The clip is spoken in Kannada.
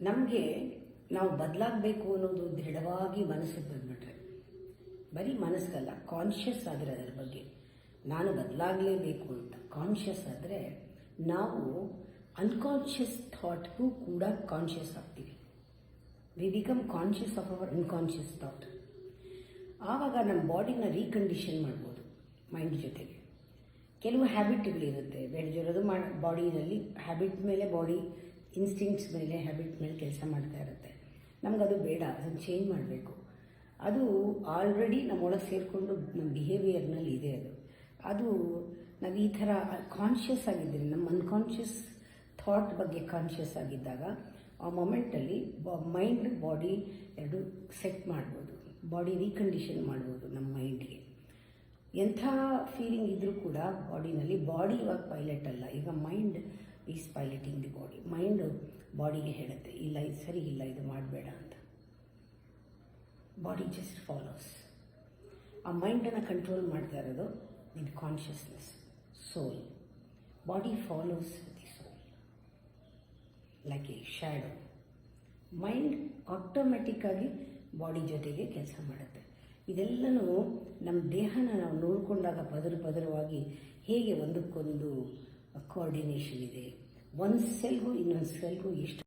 ನಮಗೆ ನಾವು ಬದಲಾಗಬೇಕು ಅನ್ನೋದು ದೃಢವಾಗಿ ಮನಸ್ಸಿಗೆ ಬಂದ್ಬಿಟ್ರೆ, ಬರೀ ಮನಸ್ಸಲ್ಲ, ಕಾನ್ಷಿಯಸ್ ಆದರೆ ಅದರ ಬಗ್ಗೆ ನಾನು ಬದಲಾಗಲೇಬೇಕು ಅಂತ ಕಾನ್ಷಿಯಸ್ ಆದರೆ ನಾವು ಅನ್ಕಾನ್ಷಿಯಸ್ ಥಾಟ್ಗೂ ಕೂಡ ಕಾನ್ಷಿಯಸ್ ಆಗ್ತೀವಿ. We become conscious of our unconscious thought. ಆವಾಗ ನಮ್ಮ ಬಾಡಿನ ರೀಕಂಡೀಷನ್ ಮಾಡ್ಬೋದು ಮೈಂಡ್ ಜೊತೆಗೆ. ಕೆಲವು ಹ್ಯಾಬಿಟ್ಗಳಿರುತ್ತೆ, ಬೆಳೆದಿರೋದು ಬಾಡಿನಲ್ಲಿ ಹ್ಯಾಬಿಟ್ ಮೇಲೆ, ಬಾಡಿ ಇನ್ಸ್ಟಿಂಕ್ಟ್ಸ್ ಮೇಲೆ, ಹ್ಯಾಬಿಟ್ ಮೇಲೆ ಕೆಲಸ ಮಾಡ್ತಾ ಇರುತ್ತೆ. ನಮಗದು ಬೇಡ, ಅದನ್ನು ಚೇಂಜ್ ಮಾಡಬೇಕು. ಅದು ಆಲ್ರೆಡಿ ನಮ್ಮೊಳಗೆ ಸೇರಿಕೊಂಡು ನಮ್ಮ ಬಿಹೇವಿಯರ್ನಲ್ಲಿ ಇದೆ. ಅದು ನಾವು ಈ ಥರ ಕಾನ್ಷಿಯಸ್ ಆಗಿದ್ದೀರಿ, ನಮ್ಮ ಅನ್ಕಾನ್ಷಿಯಸ್ ಥಾಟ್ ಬಗ್ಗೆ ಕಾನ್ಷಿಯಸ್ ಆಗಿದ್ದಾಗ ಆ ಮೊಮೆಂಟಲ್ಲಿ ಮೈಂಡ್ ಬಾಡಿ ಎರಡು ಸೆಟ್ ಮಾಡ್ಬೋದು, ಬಾಡಿ ರೀಕಂಡೀಷನ್ ಮಾಡ್ಬೋದು ನಮ್ಮ ಮೈಂಡ್ಗೆ. ಎಂಥ ಫೀಲಿಂಗ್ ಇದ್ದರೂ ಕೂಡ ಬಾಡಿನಲ್ಲಿ, ಬಾಡಿ ಇವಾಗ ಪೈಲಟ್ ಅಲ್ಲ, ಈಗ mind is piloting the body. Mind ಬಾಡಿಗೆ ಹೇಳುತ್ತೆ, ಇಲ್ಲ ಇದು ಸರಿ ಇಲ್ಲ, ಇದು ಮಾಡಬೇಡ ಅಂತ. Body just follows. ಆ ಮೈಂಡನ್ನು ಕಂಟ್ರೋಲ್ ಮಾಡ್ತಾ ಇರೋದು ನಿನ್ನ consciousness, soul. Body follows the soul like a shadow. Mind ಆಟೋಮೆಟಿಕ್ಕಾಗಿ ಬಾಡಿ ಜೊತೆಗೆ ಕೆಲಸ ಮಾಡುತ್ತೆ. ಇದೆಲ್ಲನೂ ನಮ್ಮ ದೇಹನ ನಾವು ನೋಡಿಕೊಂಡಾಗ ಪದರವಾಗಿ ಹೇಗೆ ಒಂದಕ್ಕೊಂದು ಕೋಆರ್ಡಿನೇಷನ್ ಇದೆ, ಒಂದು ಸೆಲ್ಗೂ ಇನ್ನೊಂದು ಸೆಲ್ಗೂ ಎಷ್ಟು